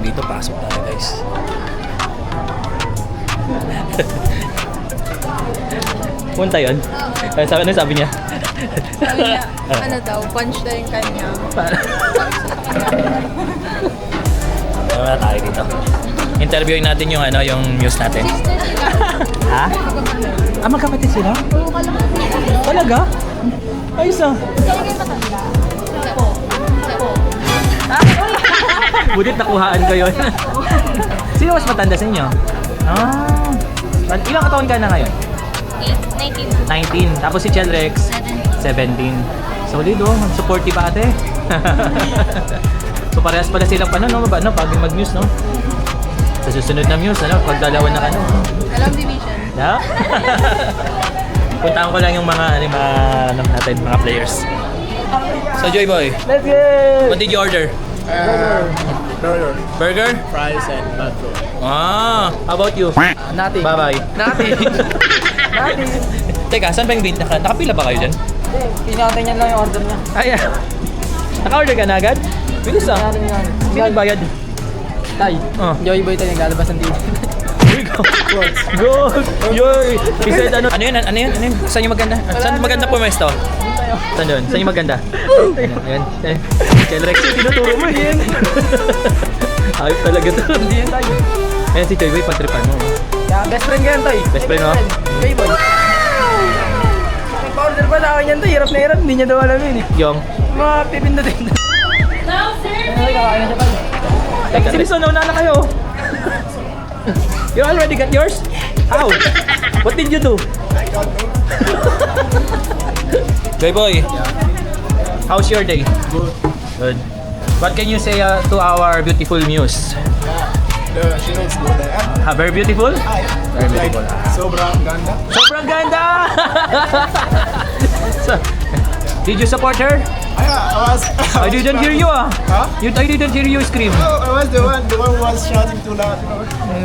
tayo dito. Pasok tayo, guys. Punta yun? Sabi niya? Sabi niya, ano daw, punch daw yung kanya. Wala tayo dito. Interviewin natin yung ano, yung news natin. Ha? Magkapatid sila? Talaga? Ayos ah. Budit nakuhaan ko yun. Sino mas matanda sa inyo? Ilang kataon ka na ngayon? 19. Tapos si Chelrex? 17. Solid oh, supportive ate. So parehas pala silang no? Pag mag-muse, no? Sa susunod na muse, pagdalawa na Alam division. Yeah? Puntaan ko lang yung mga natin, mga players. So Joy Boy, Let's go! what did you order? Burger. Burger? Fries and taco. How about you? Nothing. Bye-bye. Nothing. Nothing. Teka, saan ba yung binta? Nakapila ba kayo dyan? Pinatay niya lang yung order niya. Ay, naka-order ka na agad? Bilis ah. Sino bayad? Tay, Joy Boy tayo naglalabas ng TV. Good! Yoy! Isa ano yun? Ano yun? Saan yung maganda? Saan maganda pumesto? Saan yun? Saan yung maganda? Ayan. Chelrex yung tinuturo mo yun. Ayop talaga to. Hindi yan tayo. Ayan si Joy Boy, patripan mo. Yeah, best friend ka yan Tay. Best friend mo? Joy Boy. Nagpa-order pa sa akin yan Tay. Hirap na hirap. Hindi niya daw alam yun eh. Yung? Mapipindutin. Now, sir! Ay, kakain na siya Tay. Teka, seryoso, nauna na kayo. You already got yours? How? What did you do? I don't know. Joy Boy, how's your day? Good. Good. What can you say to our beautiful muse? She looks good eh. Very beautiful? Very beautiful. Sobrang ganda. Sobrang ganda! So, did you support her? I didn't hear you ah. Huh? I didn't hear you scream. Oh, I was the one who was shouting too loud.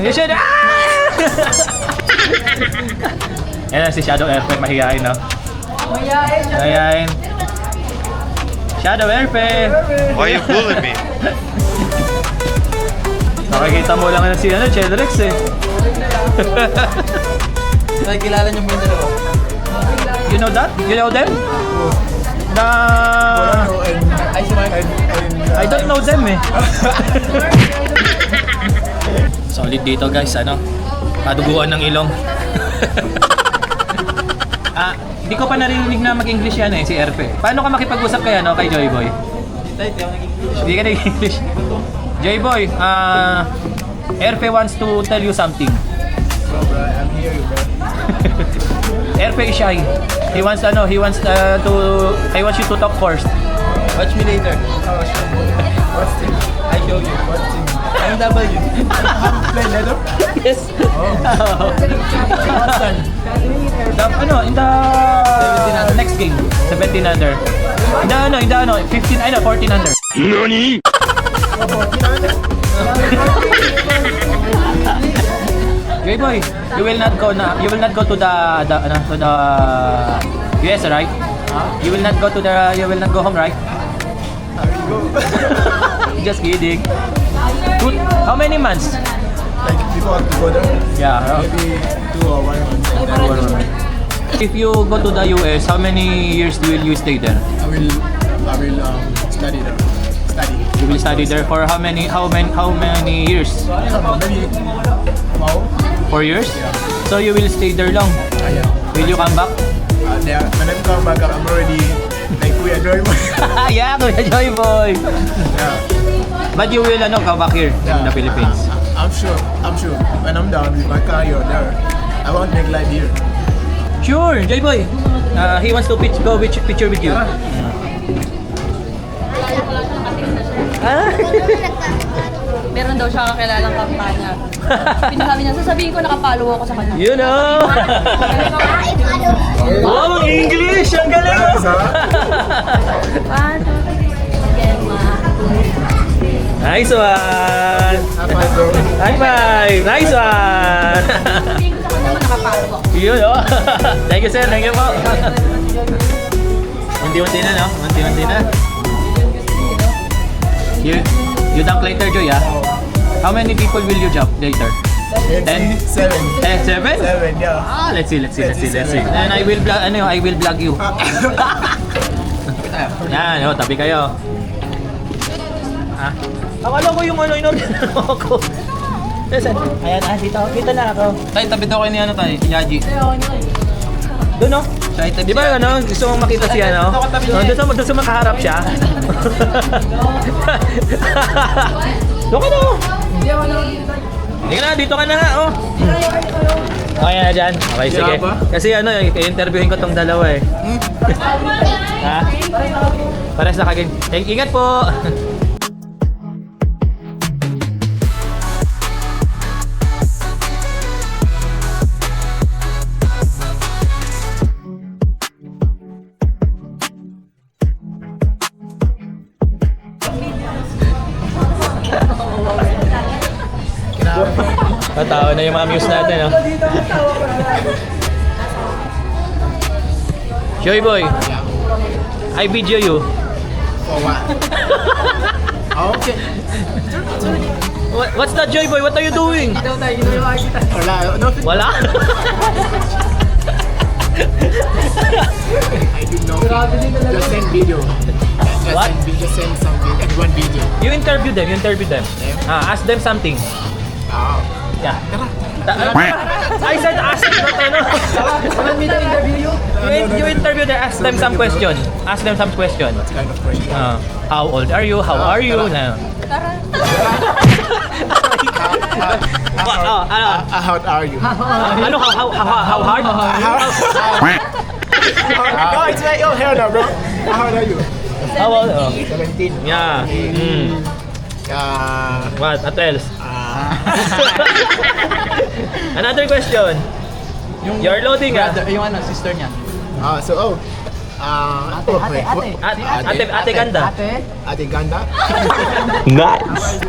You should Yan si Shadow Airpe, mahihain no? Mahihain. Shadow Airpe! Why you bullying me? Nakikita mo lang na si Chelrex eh. Ay, kilala niyo ba yung dalawa? You know that? You know them? Na... I don't know them eh. Solid dito guys, Maduguan ng ilong. Hindi ko pa narinig na mag-English yan si Erpe. Paano ka makipag-usap kay Joy Boy? Hindi ka nag-English. Joy Boy, Erpe wants to tell you something. I'm here, bro. Erpe is shy. He wants you to talk first. Watch me later. Oh, sure. What's team? I show you. What's team? MW. Play leather? Yes. Oh. What's done? In the next game, 17 under. In the 15, 14 under. NANI? Joy Boy, you will not go to the US, right? You will not go home, right? I will go. Just kidding. How many months? Like before to go there? Yeah. Maybe 2 or 1 month. If you go to the US, how many years will you stay there? I will study there. You will study there for how many years? I don't know, maybe 4 years? So you will stay there long. yeah. Will you come back? When I come back, I'm already like we are Joy Boy. Yeah, Kuya Joy Boy. Yeah. But you will come back here in the Philippines. I'm sure. When I'm done with my career there, I won't make life here. Sure, Joy Boy. He wants to go picture with you. Meron daw siya kakilalang kampanya. Pinasabi niya, sasabihin ko nakapalo ako sa kanya. You know. Wow, English! Ang galing! Nice one! High five! Nice one! Sasabihin ko sa kanya nakapalo ako. Yun oh! Thank you sir, thank you po! Unti-unti na no? Unti-unti na. You dunk later Joy ah? How many people will you jump later? 10? 7. 7? 7, yeah. Ah, let's see. And I will vlog, I will vlog you. Yan, tabi kayo. Ha? Akala ko yung in-order ako. Listen, ayan dito. Kita na ako. Tay, tabi daw kayo ni Yaji. Doon no? Di ba gusto mong makita siya doon sa makaharap siya. Doon ka na Hindi ka na, dito ka na nga Okay na dyan. Okay, sige. Kasi i-interviewin ko tong dalawa eh. Ha? Pares na kagin. Ingat po! Matawa na yung mga muse natin, no? Joy Boy, I video you. For what? Okay. What's that, Joy Boy? What are you doing? Wala. No, Wala? I do nothing. Just send video. What? Just send something. One video. You interview them. Ask them something. Ah. Yeah. I said ask them, not Want me to interview you? You interview them, ask them some question. Ask them some question. Kind of question. How old are you? How are you? Tara. How are you? Ano? How hard? No, it's like, oh, hell no, bro. How old are you? How old? 17. Yeah. What? What else? Another question. You're loading Yung sister niya. Ate Ganda. Ate Ganda? Nice.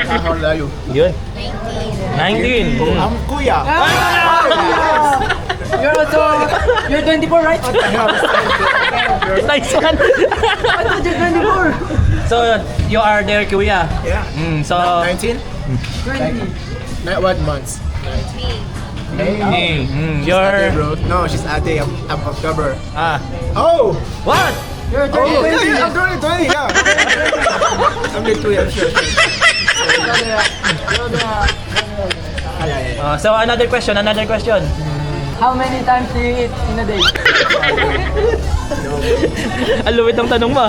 How old are you? Yun. 19. Kuya. You're 24, right? Nice one. You're 24. So, you are there, kuya. Yeah. So, 19? 20. What months? you're... Bro. No, she's Ate. I'm October. Oh! What? You're 20. Oh, yeah, I'm 20, yeah. I'm like 2 years sure. So, another question. How many times do you eat in a day? Ang luwit ng tanong mo.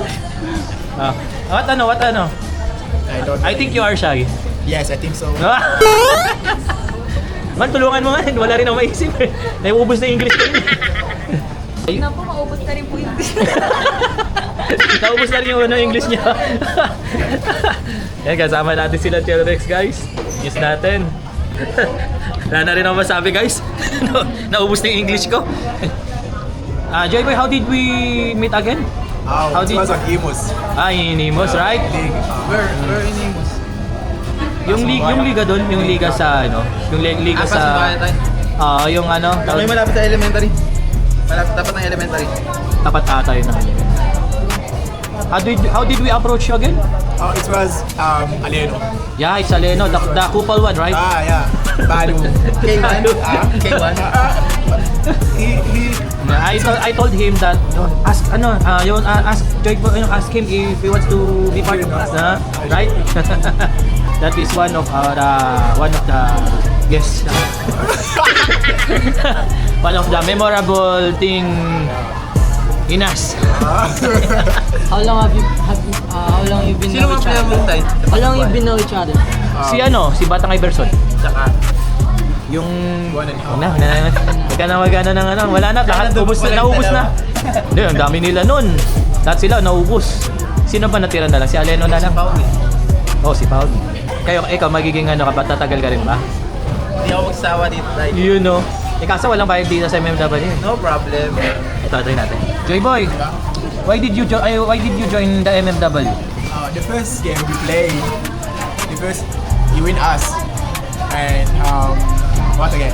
What ano? I think you are shy. Yes, I think so. Man, tulungan mo nga. Wala rin ako maisip eh. Naiubos na yung English ko rin. Naku, maubos na rin po yung Naubos na rin yung English niya. Yan, kasama natin sila T-Rex, guys. News natin. Wala na rin ako masabi, guys. Naubos na yung English ko. Joy Boy, how did we meet again? How It did- was on Imus. In Imos, right? Where in Imus? Yung liga doon, yung liga sa yung liga sa yung May malapit sa elementary. Tapat ng elementary. tapat ata yun. How did we approach you again? It was Aleno. Yeah, it's Aleno, the couple one, right? Yeah. Balu. K1? K1. He I told him that ask ask him if he wants to be part of us, right? That is one of the guests. One of the memorable thing in us. How long you been Sino mga player mo tayo? How long you been know each other? Si Batang Iverson. Tsaka Yung One and a half. magkana ng wala na, lahat ubos na, naubos na. Hindi, ang dami nila nun. Lahat sila naubos. Sino ba natira na lang? Si Aleno na lang? Oh, si Paul. Ikaw magiging tatagal ka rin ba? Hindi ako magsawa dito tayo. You know. Kaso walang bayad dito sa MMW. No problem. Ito, try natin. Joy Boy, why did you join the MMW? The first game we played, you win us, and what again?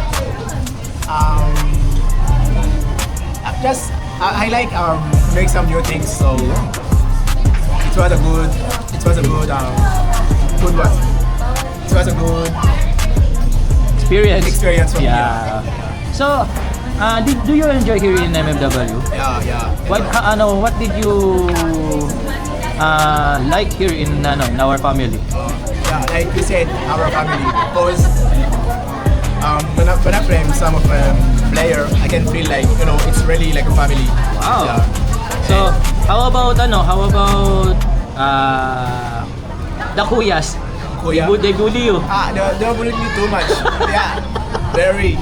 I like make some new things, so it was a good one. It was a good Experience. experience for me. Yeah. So, do you enjoy here in MMW? Yeah. What did you like here in our family? Yeah, like you said, our family. Because when I play with some of my player, I can feel like it's really like a family. Wow. Yeah. So, how about the kuyas? Kuya. They bully you. They bully me too much. Yeah, very.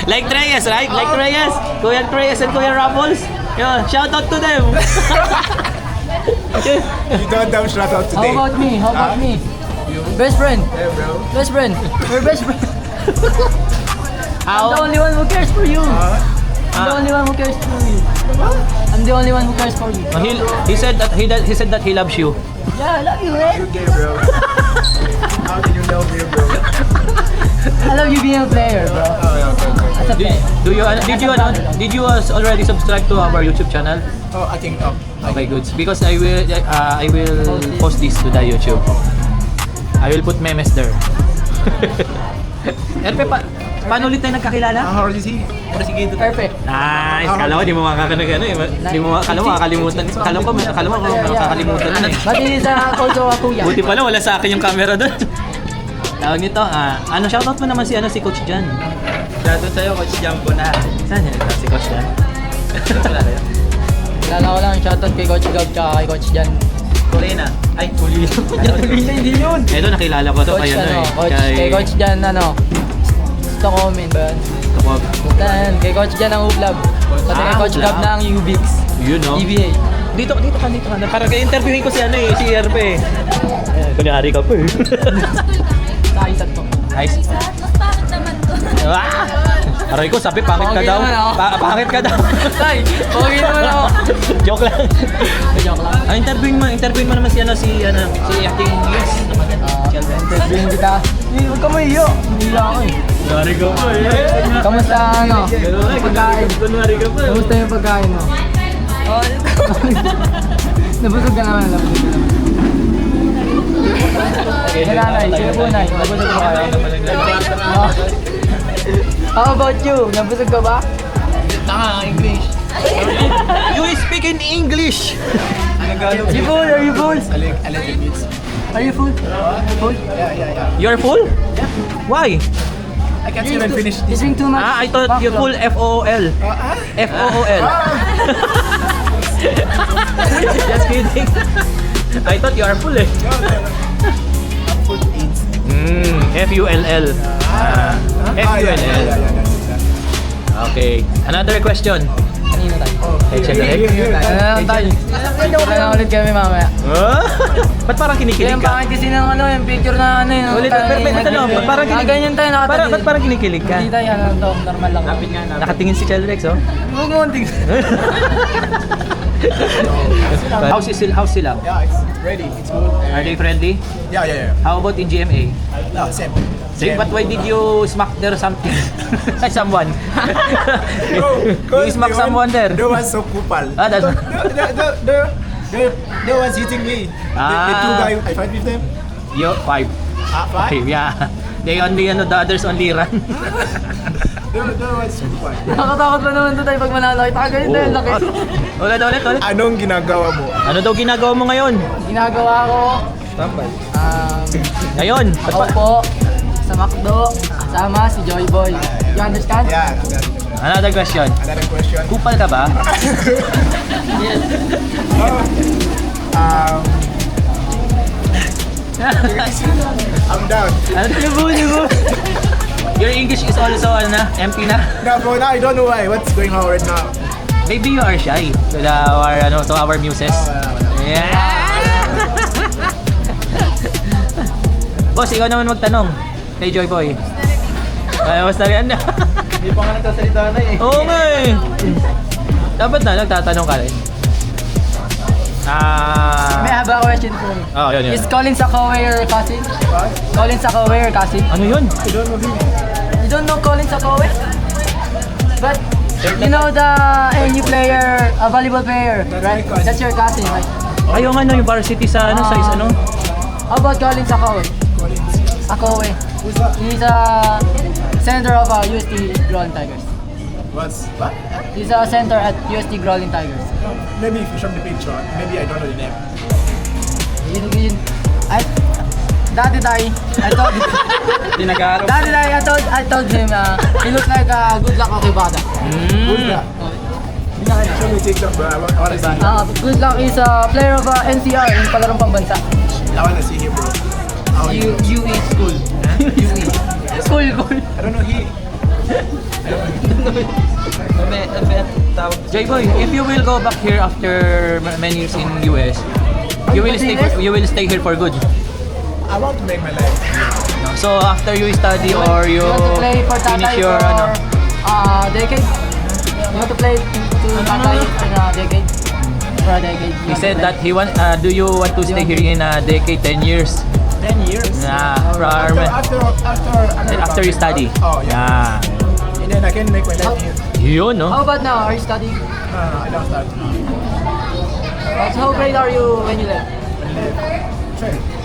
Like Reyes, right? Like Reyes. Kuya Reyes and Kuya Raffles. Yeah, shout out to them. You don't have shout out today. How about me? You? Best friend. Yeah, bro. Best friend. We're best friend. I'm the How? only one who cares for you. I'm the only one who cares for you. I'm the only one who cares for you. He said that he loves you. Yeah, I love you, man. You gay, bro. How did you know me, bro? I love you being a player, bro. Oh, yeah, okay. As a player. Did you already subscribe to our YouTube channel? Oh, I think, Okay, good. Because I will post this to the YouTube. I will put memes there. Erpe, paano ulit tayo nagkakilala? how is he? Perfect. Nice! Kala ko di mo makakalimutan eh. Kala mo makakalimutan na eh. But it is also a kuya. Buti pala wala sa akin yung camera doon. Tawag nito, shoutout mo naman si Coach Jan. Shoutout sa'yo, Coach Jambo na. Saan yan? Si Coach Jan? Kilala ko lang, shoutout kay Coach Gab tsaka kay Coach Jan. Corina. Ay, Kulina. Kulina, hindi yun. Ito nakilala ko to Coach, kay kay Coach Jan, Stockholm ba yun? Yan, kay Coach Jan ang Ublab. Pati kay Coach Gab na ang Ubix. Yun no? EVA. Dito ka. Para interviewin ko si si RP. Kunyari ka pa eh. Kaisat ko. Nice. Bakit naman to? Aray ko, sabi pangit ka Okay daw. naman ako. Pangit ka daw. Tay, okay naman ako. Joke lang. Joke lang. Interviewin mo naman si Acting Yes. Interviewin kita. Huwag ka mahiyo. Hila ako eh. Kunyari ka pa eh. Kamusta pagkain? Kunyari ka pa Kamusta yung pagkain mo? Nabusog ka naman. Nanay, sino po nay? Nabusog ka kayo? How about you? Nabusog ka ba? English. You speak in English. You full? Are you full? A little bit. Are you full? Full? Yeah. You're full? Why? I can't even finish You this. drink too much. I thought you full FOOL. FOOL. Just kidding. I thought you are full eh. I'm full to eat. FULL. FULL. Okay. Another question. Kanina tayo. Check tayo? Ano ulit kami mamaya? Ba't parang kinikilig Yung ka? pangit kasi ng yung picture na Ulit, ba't parang kinikilig? ganyan tayo nakatingin. Ba't parang kinikilig ka? Hindi tayo, normal lang. Kapit nga Nakatingin si Chelrex, oh. Huwag mo ang tingin. How's sila? Yeah, it's ready. It's good. Are they friendly? Yeah. How about in GMA? No, same. But why did you smack there something? Someone? You smack someone there? There was so kupal. That's... There was hitting me. The two guys, I fight with them. Yo, 5. Five? Yeah. They only, the others only run. There was kupal. Nakakatakot pa naman ito tayo pag manalo. Kita ka ganito yung laki. Ulit. Anong ginagawa mo? Ano daw ginagawa mo ngayon? Ginagawa ko, Tambay. Ngayon? ako po, sa McDo, kasama si Joy Boy. You understand? Yeah. Another question. Another question. Kupal ka ba? I'm down. Your English is also empty na. No, bro, now I don't know why. What's going on right now? Maybe you are shy to our muses. Yeah. Boss, ikaw naman magtanong kay Joy Boy. Basta rin na. Hindi pa nga nagsasalita na eh. Oo nga eh. Dapat na, nagtatanong ka rin. May I have a question for you. Oh, yun. Is Colin Sakawe your cousin? What? Colin Sakawe your cousin? Ano yun? I don't know him. You don't know Colin Sakawe? But you know the NU player, a volleyball player, right? That's your cousin, right? Ayaw nga yung varsity sa sa ano? How about Colin Sakawe? Collins. Akowe. Who's that? He's a center of UST Growling Tigers. What? He's a center at UST Growling Tigers. Maybe if you show me the picture, maybe I don't know the name. Dati tayo, I told him he looks like Good Luck Okibada. Who's that? Show me TikTok, bro. I wanna see him. Good Luck is a player of NCR in palarong pambansa. I wanna see him, bro. UE school. UE. School. I don't know he. J-Boy, if you will go back here after many years in US, you will stay here for good. I want to make my life. So after you study or you You want to play for finish Tatay your for decade? You want to play to Tatay in a decade? For a decade. he said that he want do you want to stay here in a decade, 10 years? 10 years? After you study. Oh, yeah. And then I can make my life here. Yun, no? How about now? Are you studying? No, I don't start. So how grade are you when you left? 12.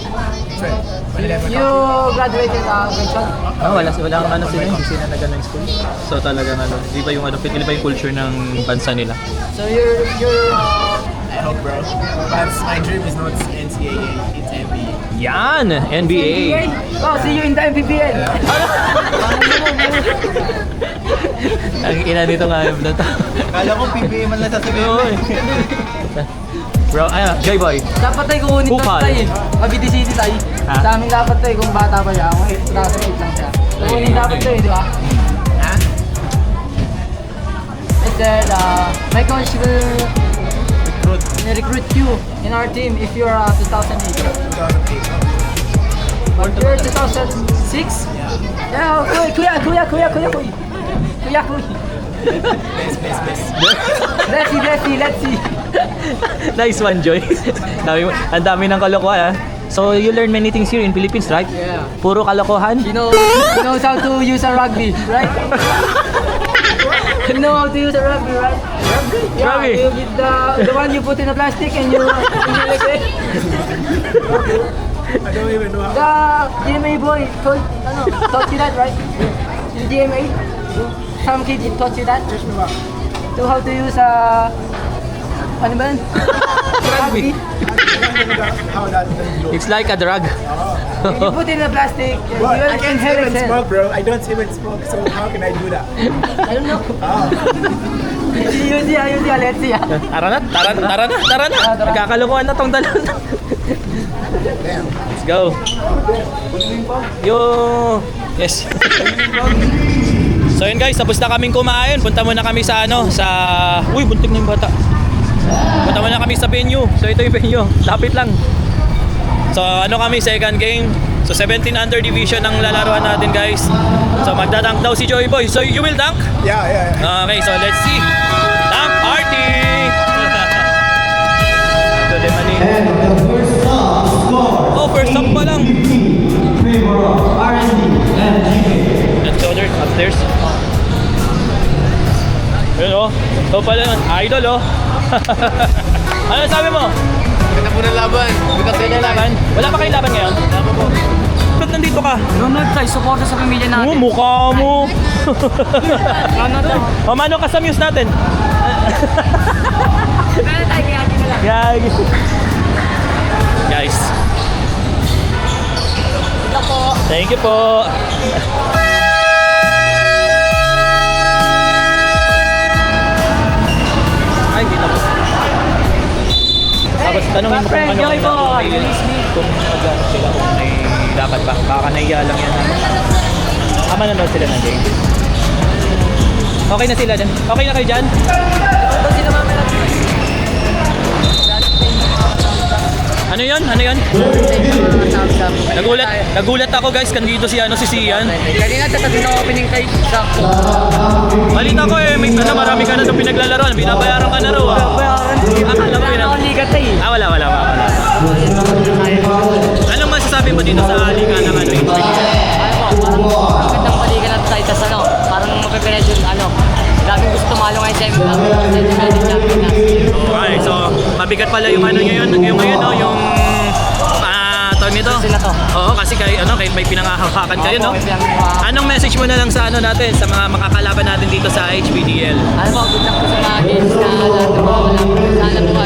You graduated grade 12? Walang ano sila, hindi sila na ganun school. So talagang ano, di ba yung culture ng bansa nila? So you're I hope, bro. But my dream is not NCAA, it's NBA. Yan! NBA! Oh, see you in the MPBL. Ang ina nito nga yung to. Kala ko PBA man lang sasabihin. Bro, J-Boy. Dapat tayo kukunin to Bukal. tayo. Cavite City tayo. Ha? Sa amin dapat tayo kung bata pa siya. Kung 2008 lang siya. Kukunin dapat tayo, di ba? Ha? It said, my coach will recruit you in our team if you're 2008. 2008. But you're 2006? Yeah, kuya. Best. Let's see. Nice one, Joy. Ang dami ng kalokohan, ha? So, you learn many things here in Philippines, right? Yeah. Puro kalokohan? He knows how to use a rugby, right? You know how to use a rugby, right? Yeah, Rugby. you get the one you put in a plastic and you like it. I don't even know how. The GMA boy taught you that, right? In GMA, some kid taught you that. So how to use ano ba yun? Rugby. How that look. It's like a drug. You put in a plastic. But You I can't inhale even it. smoke, bro. I don't even smoke, so how can I do that? I don't know. Oh. Use it, let's see. Tara na. Nagkakalokohan na tong dalawa. Damn. Let's go. Yes. So yun guys, tapos na kaming kumain. Punta muna kami sa Uy, buntik na yung bata. Punta muna kami sa venue. So ito yung venue. Lapit lang. So kami, second game. So 17 under division ang lalaruan natin guys. So magdadunk daw si Joy Boy. So you will dunk? Yeah. Okay, so let's see. Dunk party! Oh, first up pa lang. Let's go there, upstairs. Yun o. Ito pala yun. Idol o. Ano sabi mo? Ganda po ng laban. Bigat kayo ng laban? Wala pa kayong laban ngayon? Wala po. Ba't nandito ka? Nunod tayo, supporta sa pamilya natin. Mukha mo. Nunod tayo. O, mano ka sa muse natin? Meron tayo kaya din lang. Guys. Thank you po. Ay, dito po. Tapos tanongin mo kung ano Joy Boy, kung mag-ano sila, kung may lakad pa. Baka nahiya lang yan. Manonood sila ng game. Okay na sila dyan? Okay na kayo dyan? Ito sila mamaya. Ano yun? Nagulat ako guys, kandito si Sian. Kanina tatabi na opening kay Sakto. Balita ko may marami ka na itong pinaglalaroan. Binabayaran ka na raw Akala ko yun. Liga tayo. Wala. Anong masasabi mo dito sa liga ng Magandang balikan natin tayo. Tas parang mapipilit yung daming gusto tumalo ngayon sa Okay, so mabigat pala yung ngayon, yung dito. Sila to. Oo, kasi kayo, may pinangahawakan kayo, no? Opo, may pinangahawakan. Anong message mo na lang sa natin, sa mga makakalaban natin dito sa HPDL? Ano po, good luck po sa mga games na sana po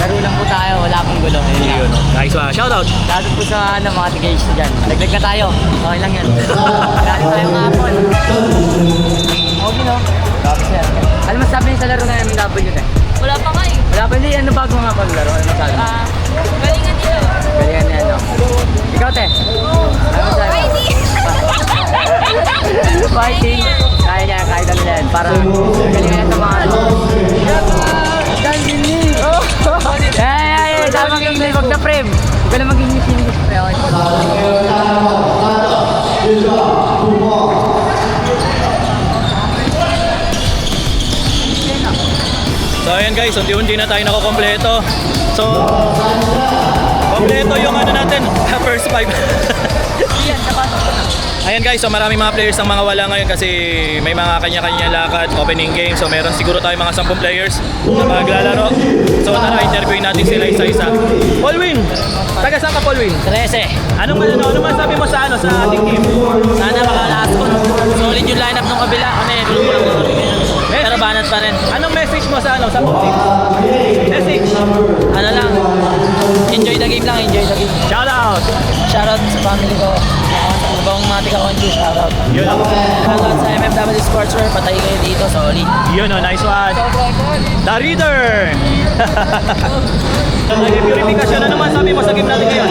laro lang po tayo, wala pong gulo. Ayun lang. Nice one. Shoutout. Shoutout po sa mga tigay dyan. Dagdag na tayo. Okay lang yan. Dali tayo nga po. Okay no? Grabe sir. Ano masabi niyo sa laro na MW eh? Wala pa nga eh. Wala pa, hindi. Ano bago nga paglaro? Ano masabi? Galingan nila. Galingan niya, no? Ikaw, te? Ano masabi? Fighting. Kaya niya, kahit ano yan. Para galingan niya sa mga ano. Ay, tama kang English. Huwag na frame. Huwag ka na mag-English. Okay. So ayan guys, unti-unti na tayo nakokompleto. So, kompleto yung ano natin, first 5. Ayan guys, so maraming mga players ang mga wala ngayon kasi may mga kanya-kanya lakad, opening game. So meron siguro tayo mga 10 players na maglalaro. So tara, interviewin natin sila isa-isa. Paulwin! Taga saan ka, Paulwin? 13. Ano masabi mo sa ating team? Sana makalakas ko. Solid yung lineup ng kabila. Pero banat pa rin. Anong message mo sa team? Message! Ano lang. Enjoy the game lang. Enjoy the game. Shout out! Shoutout sa family ko. Ibang mati ka konti. Shoutout. Yun o. Shoutout sa MFW Sportswear. Patay kayo dito. Solid. Yun o, nice one. The Reader! Purification, ano masabi mo sa game natin ngayon?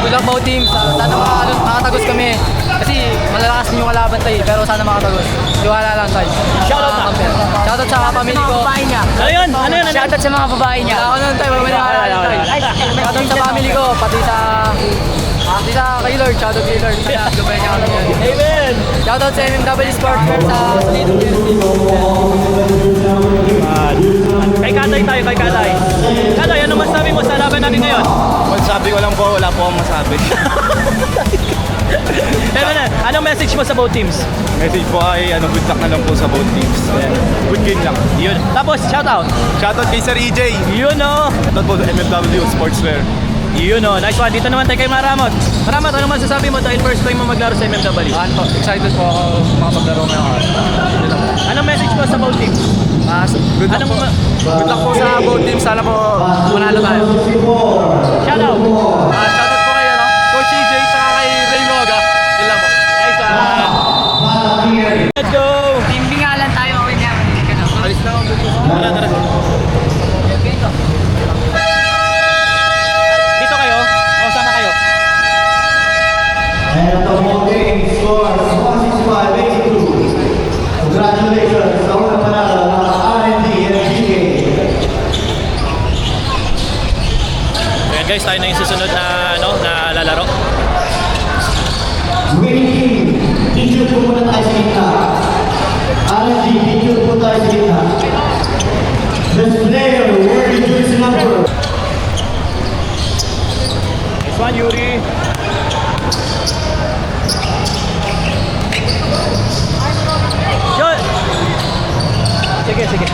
Good luck both teams. Sana makatagos kami. Kasi malalakas yung kalaban tayo. Pero sana makatagos. Tiwala lang tayo. Shoutout na. Shoutout sa family ko. Ano yun? Shoutout sa mga babae niya. Ako nun tayo. Shoutout sa family ko. Pati sa kay Lord. Shoutout kay Lord. Sana gabay niya kami yan. Amen! Shoutout sa MMW Sportswear sa Solidong Jersey. Kay Katay tayo, kay Katay. Katay, ano masabi mo sa laban natin ngayon? Masabi ko lang po, wala po akong masabi. Pero anong message mo sa both teams? Message po ay good luck na lang po sa both teams. Ayan. Good game lang. Yun. Tapos, shoutout. Shoutout kay Sir EJ. Yun o. Shoutout po sa MFW Sportswear. Yun o. Nice one. Dito naman tayo kay Maramot. Maramot, ano masasabi mo dahil first time mo maglaro sa MMW? Excited po ako makapaglaro ngayon. Anong message mo sa both teams? Good luck po. Good luck po sa both teams. Sana po manalo tayo. Shoutout. Shoutout po kay Coach EJ tsaka kay Ray Loga. Yun lang po. Nice one. Let's go. Bimbingalan tayo. Okay niya. Alis na ako. Tara, tara. Dito kayo? O, sama kayo? And the whole game scores 165-82. Congratulations sa unang panalo ng R&D NGK. Ayan guys, tayo na yung susunod na, na lalaro. Winning team, picture po muna tayo sa gitna. R&D, picture po tayo sa gitna. Best player, wearing jersey number. Nice one, Yuri. Yun! Sige, sige.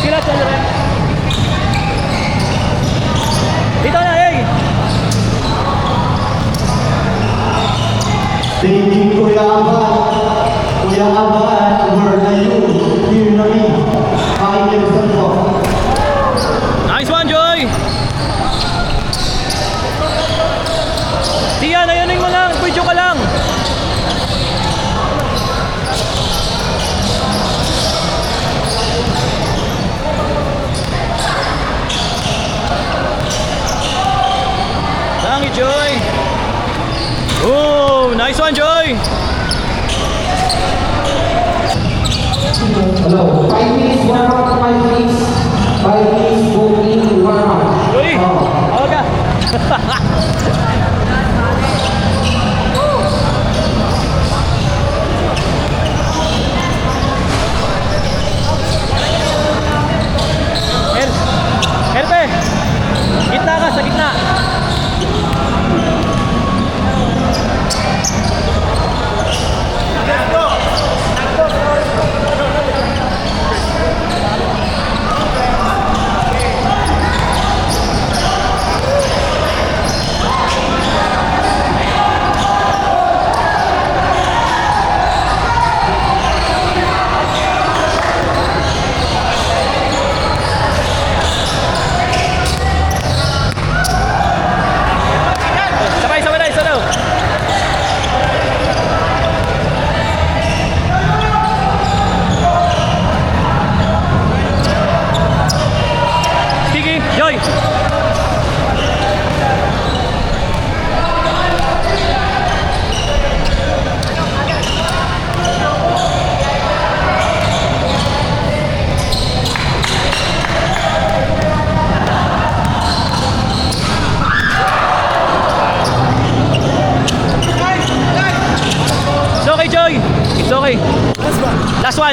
Sila, sila. Dito na, hey! Thank you, Kuya Abad. Kuya Abad, where are you? Here na rin. Pakikilusan po. Nice one, Joy! Tiyan, ayunin mo lang. Pwede ka lang. Langit, Joy! Oh, nice one, Joy! Hello. 5 minutes, warm up, 5 minutes. 5 minutes, voting, warm up. Joy! Awag ka! Herpe! Gitna ka, sa gitna!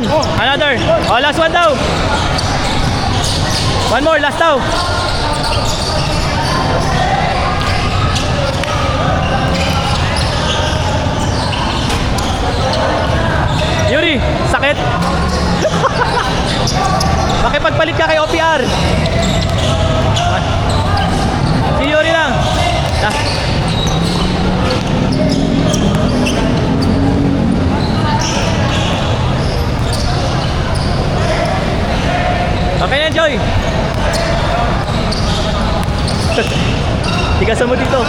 one. Another. Oh, last one daw. One more, last daw. Yuri, sakit. Makipagpalit ka kay OPR. Si Yuri lang. Ah. Okay na, Joy. Tigasan mo dito.